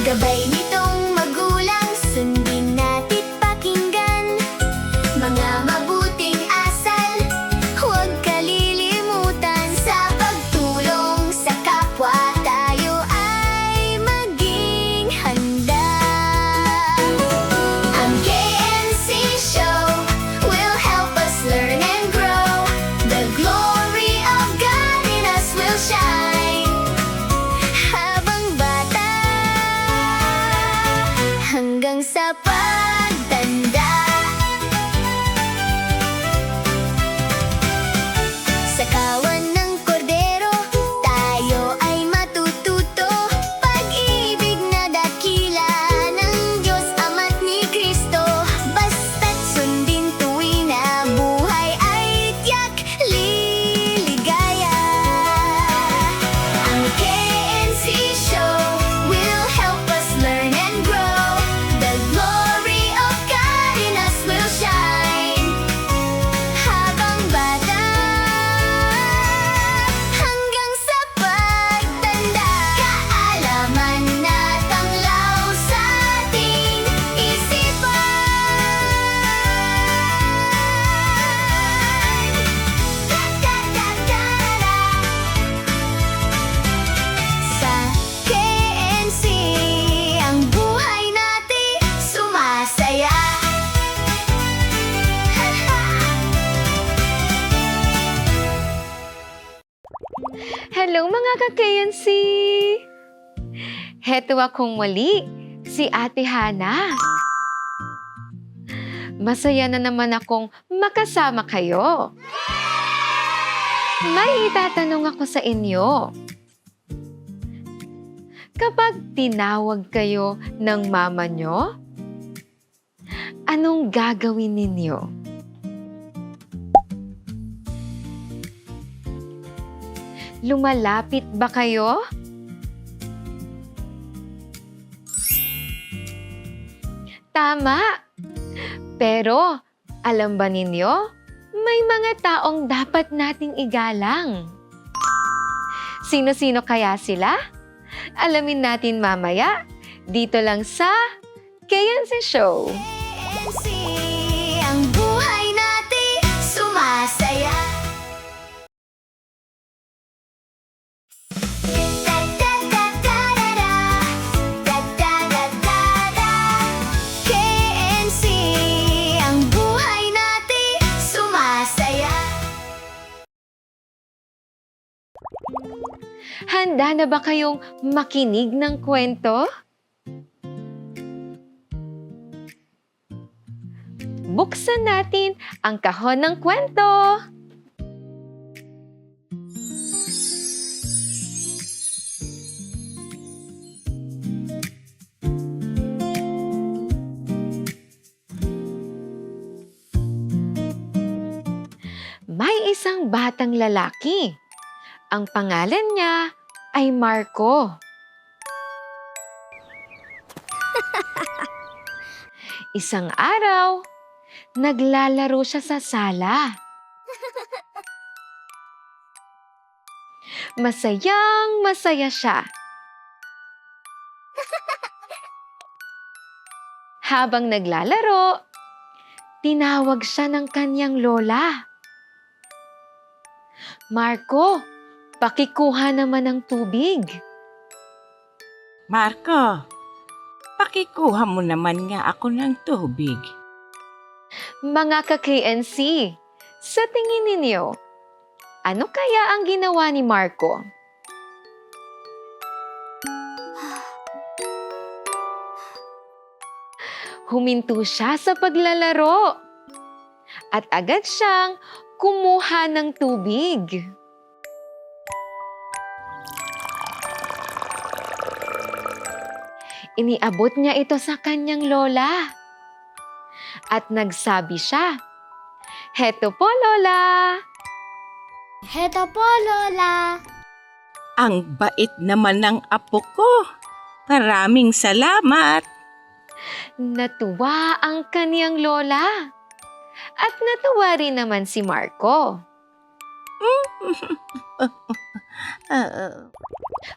Gabay nitong magulang, sundin natin pakinggan. Mga mabuting asal, huwag kalilimutan. Sa pagtulong sa kapwa, tayo ay maging handa. Ang KNC Show will help us learn and grow. The glory of God in us will shine. Habang bata hanggang sa pagtanda. Sa kawan ng kordero, tayo ay matututo. Pag-ibig na dakila ng Diyos Ama't ni Kristo. Basta't sundin tuwin na buhay ay tiyak liligaya. Ang KNC Show will help us learn and grow. The glory of God in us will shine. Habang bata hanggang sa pagtanda. Kaalaman na tanglaw sa ating isipan. Sa KNC, ang buhay natin sumasaya. Hello mga ka-KNC! Heto akong muli, si Ate Hana. Masaya na naman akong makasama kayo. May itatanong ako sa inyo. Kapag tinawag kayo ng mama nyo, anong gagawin ninyo? Lumalapit ba kayo? Tama! Pero, alam ba ninyo, may mga taong dapat nating igalang. Sino-sino kaya sila? Alamin natin mamaya, dito lang sa KNC Show. KNC, ang buhay natin sumasaya. KNC, ang buhay natin sumasaya. Handa na ba kayong makinig ng kwento? Buksan natin ang kahon ng kwento. May isang batang lalaki. Ang pangalan niya ay Marco. Isang araw, naglalaro siya sa sala. Masayang masaya siya. Habang naglalaro, tinawag siya ng kanyang lola. Marco, pakikuha naman ng tubig. Marco, pakikuha mo naman nga ako ng tubig. Mga ka-KNC, sa tingin ninyo, ano kaya ang ginawa ni Marco? Huminto siya sa paglalaro at agad siyang kumuha ng tubig. Iniabot niya ito sa kanyang lola. At nagsabi siya, "Heto po, Lola." Heto po, Lola. Ang bait naman ng apo ko. Maraming salamat. Natuwa ang kaniyang lola. At natuwa rin naman si Marco.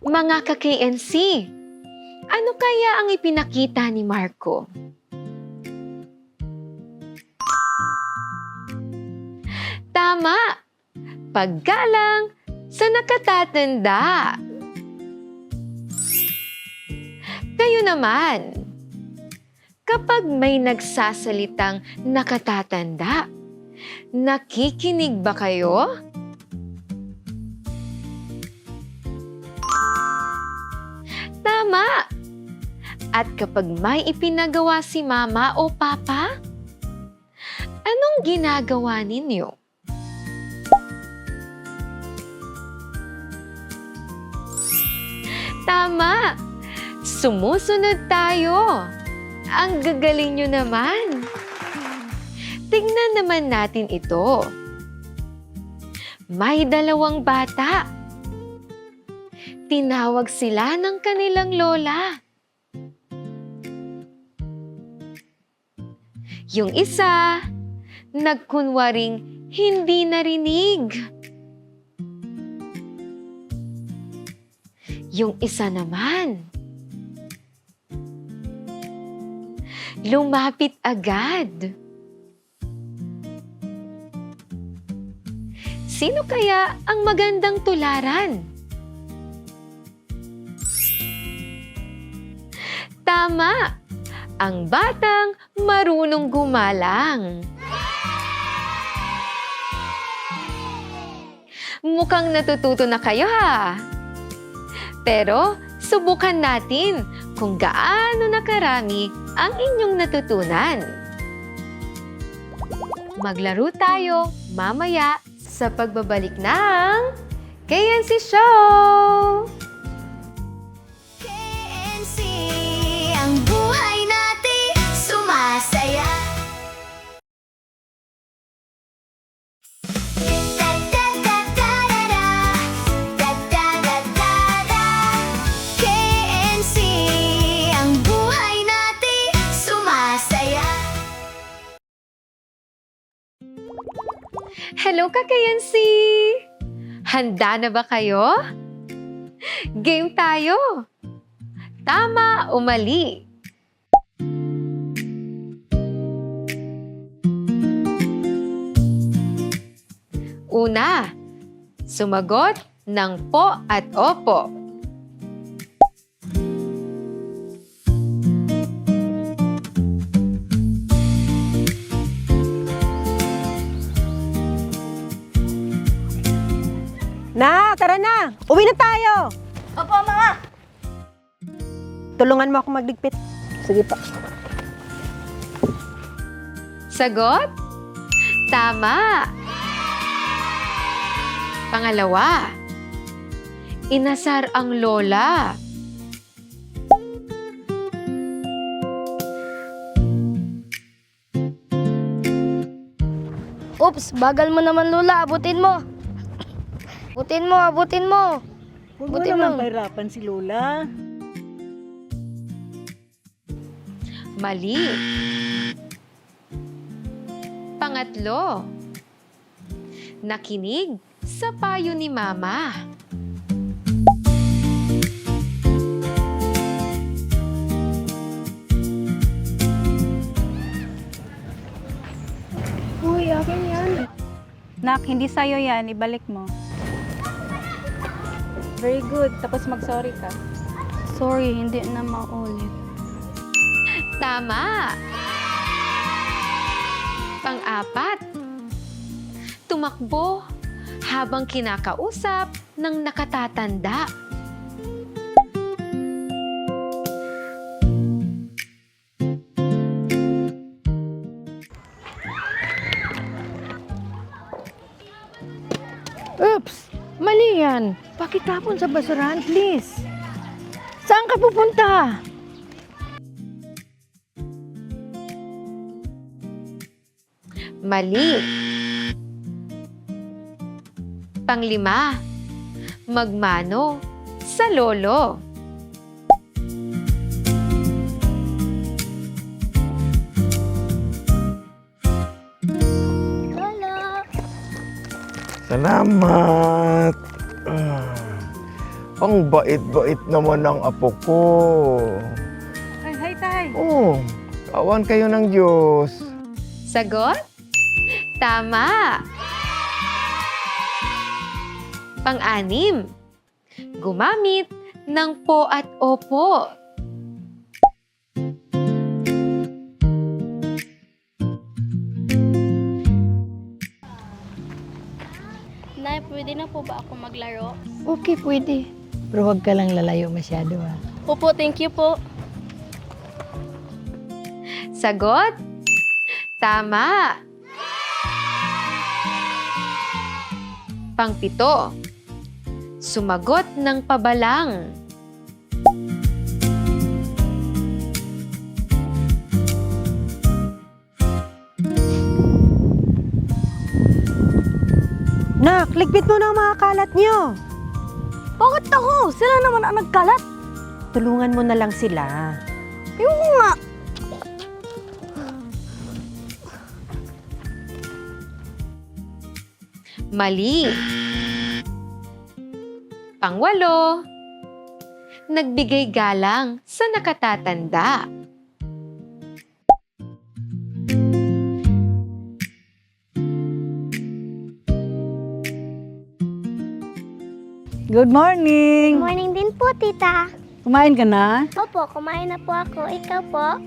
Mga ka-KNC, Ano kaya ang ipinakita ni Marco? Tama! Paggalang sa nakatatanda. Kayo naman, kapag may nagsasalitang nakatatanda, nakikinig ba kayo? Tama! At kapag may ipinagawa si mama o papa, anong ginagawa ninyo? Tama! Sumusunod tayo! Ang gagaling nyo naman! Tignan naman natin ito. May dalawang bata. Tinawag sila ng kanilang lola. Yung isa, nagkunwaring hindi narinig. Yung isa naman, lumapit agad. Sino kaya ang magandang tularan? Tama! Ang batang marunong gumalang. Mukhang natututo na kayo ha. Pero subukan natin kung gaano nakarami ang inyong natutunan. Maglaro tayo mamaya sa pagbabalik ng KNC Show! KNC, ang buhay natin sumasaya. Da-da-da-da-da-da, da-da-da-da-da. KNC, ang buhay natin sumasaya. Hello ka-KNC! Handa na ba kayo? Game tayo! Tama o mali? Una, sumagot ng po at opo. Na, tara na! Uwi na tayo! Opo, Mama. Tulungan mo ako magligpit. Sige pa. Sagot? Tama! Pangalawa, inasar ang lola. Oops, bagal mo naman Lola, abutin mo. Abutin mo, abutin mo. Huwag mo Buti naman mo. pahirapan si Lola. Mali. Pangatlo, nakinig sa payo ni Mama. Uy, akin yan. Nak, hindi sa'yo yan. Ibalik mo. Very good. Tapos mag-sorry ka. Sorry, hindi na maulit. Tama! Pang-apat, tumakbo habang kinakausap ng nakatatanda. Oops! Mali yan. Pakitapon sa basurahan, please. Saan ka pupunta? Mali. Panglima, magmano sa lolo. Lola. Salamat. Ang bait-bait naman ng apo ko. Ay, hi, Tay. Oh, kawan kayo ng Diyos. Sagot? Tama! Pang-anim, gumamit ng po at opo. Nay, pwede na po ba ako maglaro? Okay, pwede. Pero huwag ka lang lalayo masyado ha. Opo, thank you po. Sagot? Tama! Pang-pito, sumagot ng pabalang. Nak, ligpit mo na ang mga kalat niyo. Bakit ako? Sila naman ang nagkalat. Tulungan mo na lang sila. Yung nga. Mali. Pangwalo, nagbigay galang sa nakatatanda. Good morning. Morning din po, tita. Kumain ka na? Opo, kumain na po ako. Ikaw po?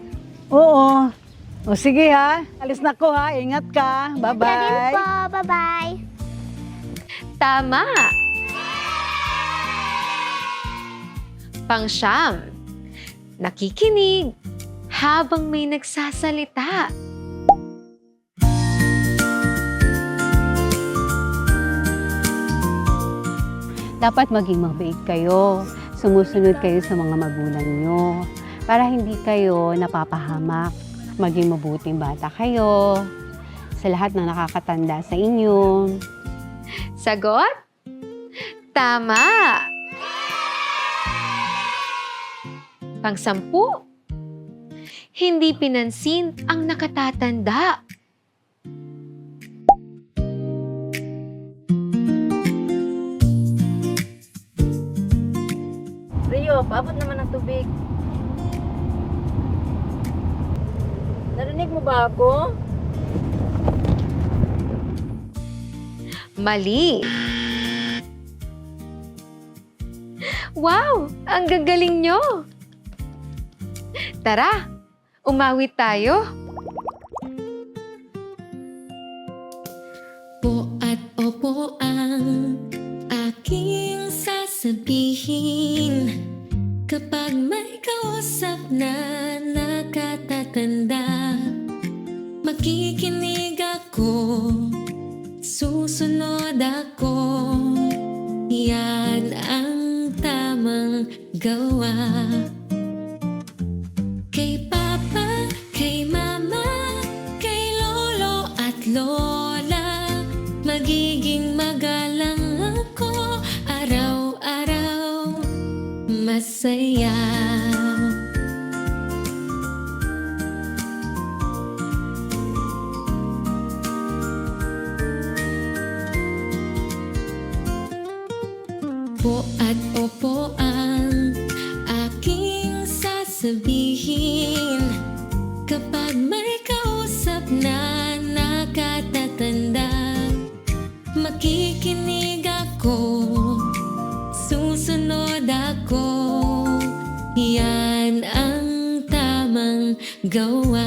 Oo. O sige ha. Alis na ko ha. Ingat ka. Ikaw din Bye-bye. po. Bye-bye. Tama! Pangsyam, nakikinig habang may nagsasalita. Dapat maging mabait kayo. Sumusunod kayo sa mga magulang nyo para hindi kayo napapahamak. Maging mabuting bata kayo sa lahat ng nakakatanda sa inyo. Sagot? Tama! Pangsampu, hindi pinansin ang nakatatanda. Rio, paabot naman ng tubig. Narinig mo ba ako? Mali! Wow! Ang gagaling nyo! Tara, umawit tayo. Po at opo ang aking sasabihin kapag may kausap na nakatatanda. Makikinig ako, susunod ako, yan ang tamang gawa. Kay Papa, kay Mama, kay Lolo at Lola, magiging magalang ako araw-araw, masaya. Po at opo ang aking sasabihin kapag may kausap na nakatatanda. Makikinig ako, susunod ako, yan ang tamang gawa.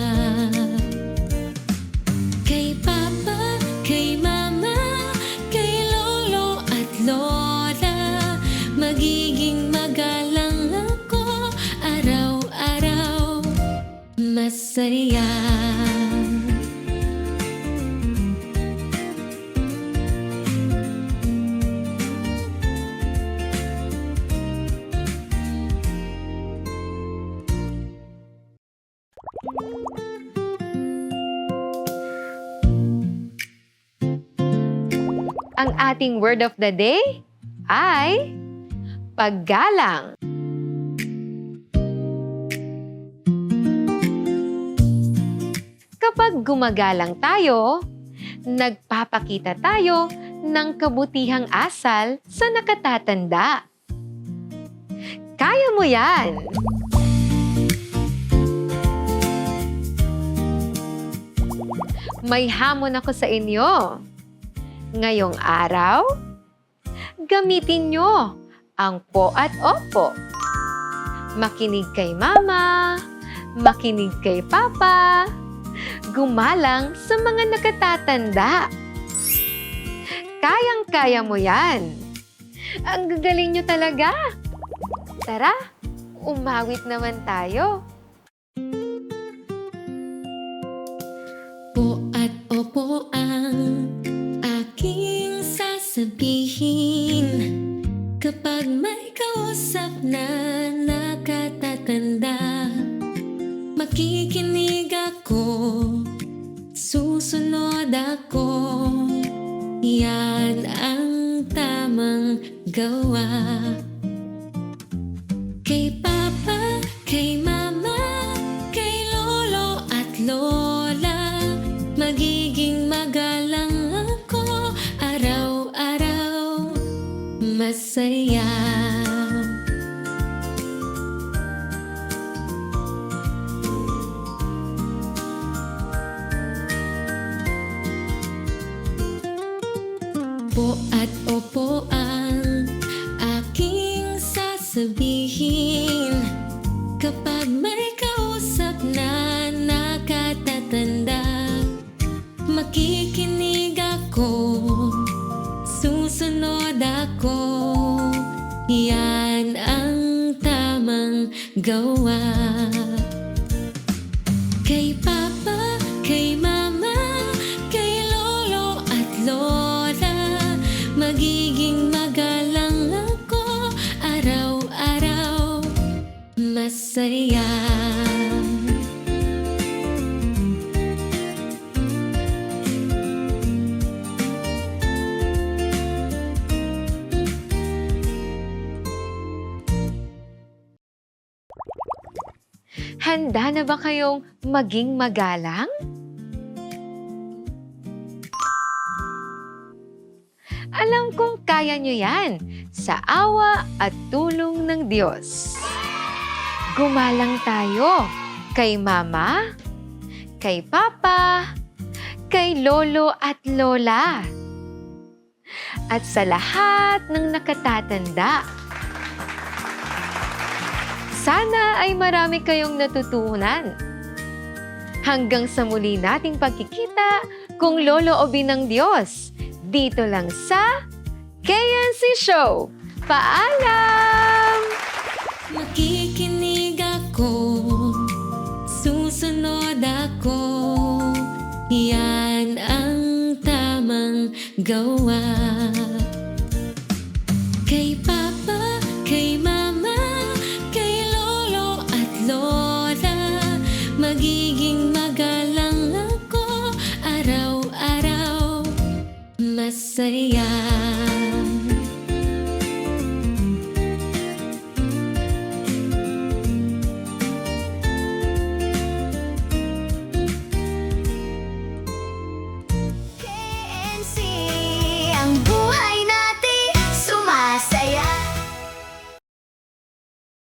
Kay Papa, kay Mama, kay Lolo at Lola, magiging magalang ako araw-araw, masaya. Ang ating word of the day ay paggalang. Kapag gumagalang tayo, nagpapakita tayo ng kabutihang asal sa nakatatanda. Kaya mo yan! May hamon ako sa inyo. Ngayong araw, gamitin nyo ang po at opo. Makinig kay mama, makinig kay papa, gumalang sa mga nakatatanda. Kayang-kaya mo yan. Ang gagaling nyo talaga. Tara, umawit naman tayo. Po at opo ang aking sasabihin kapag may kausap na nakatatanda. Makikinig ako, susunod ako. Yan ang tamang gawa. Kay papa, kay mama, kay lolo at lola, magiging magalang ako araw-araw, masaya. Po at opo ang aking sasabihin kapag may kausap na nakatatanda. Makikinig ako, susunod ako. Yan ang tamang gawa. Kay papa, kay mama, kay lolo at lola, magiging magalang ako araw-araw, masaya. Handa na ba kayong maging magalang? Alam kong kaya nyo yan sa awa at tulong ng Diyos. Gumalang tayo kay mama, kay papa, kay lolo at lola, at sa lahat ng nakatatanda. Sana ay marami kayong natutunan. Hanggang sa muli nating pagkikita kung loloobin ng Diyos, dito lang sa KNC Show. Paalam! Makikinig ako, susunod ako. Yan ang tamang gawa. Kay papa, kay mama, kay lolo at lola, magiging magalang ako araw-araw, masaya.